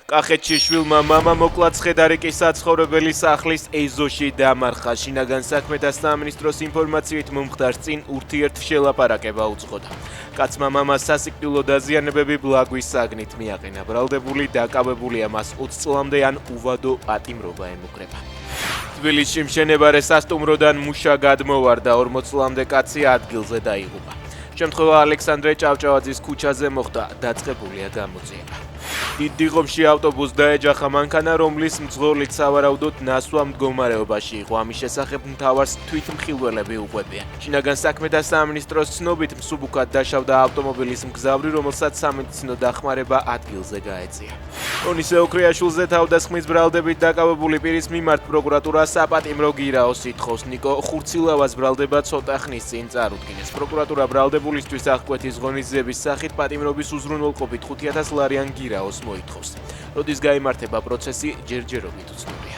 კახეთში შვილმა მამა მოკლა ცხედარიკის საცხოვრებელი სახლის ეზოში დამარხა. შინაგან საქმეთა სამინისტროს ინფორმაციით მომხდარს წინ ურთიერთშელაპარაკება უძღოდა. კაცმა მამას სასიკვდილო დაზიანებები ბლაგვის საგნით მიაყენა. ბრალდებული დაკავებულია, მას 20 წლამდე ან უვადო პატიმრობა ემუქრება. თბილისში მშენებარე სასტუმროდან მუშა გადმოვარდა, 40 წლამდე კაცი ადგილზე დაიღუპა. შემთხვევა ალექსანდრე ჭავჭავაძის ქუჩაზე მოხდა, დაწყებულია გამოძიება. დიდიღობში ავტობუსს დაეჯახა მანქანა, რომლის მძღოლით სავარაუდოდ ნასვა მდგომარეობაში იყო. ამის შესახებ მთავარს თვითმხილველები უყვებიან. შინაგან საქმეთა სამინისტროს ცნობით მსუბუქად დაშავდა ავტომობილის მგზავრი, რომელსაც სამედიცინო დახმარება ადგილზე გაეწია. ტონის ეოქრიაშვილზე თავდასხმის ბრალდებით დაკავებული პირის მიმართ პროკურატურა საპატიმრო გირაოს ითხოვს. ნიკო ხურცილავას ბრალდება ცოტა ხნის წინ წარუდგინეს. პროკურატურა ბრალდებულისთვის აღკვეთის ღონისძიების სახით პატიმრობის უზრუნველყოფით 5000 ლარიან გირაოს მოითხოვს. როდის გაიმართება პროცესი, ჯერჯერობით უცნობია.